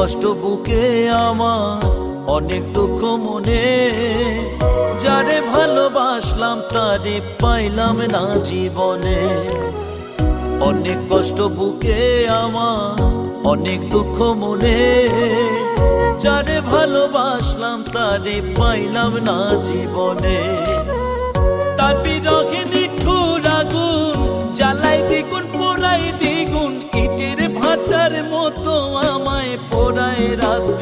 কষ্ট বুকে আমার, অনেক দুঃখ মনে। যারে ভালোবাসলাম তারে পাইলাম না জীবনে। অনেক কষ্ট বুকে আমার, অনেক দুঃখ মনে। যারে ভালোবাসলাম তারে পাইলাম না জীবনে। তার বিরহে নিঠুর আগুন, জ্বালাই দ্বিগুণ পোড়াই দ্বিগুণ। ইটের ভাটার মতো আমায় পোড়ায় রাত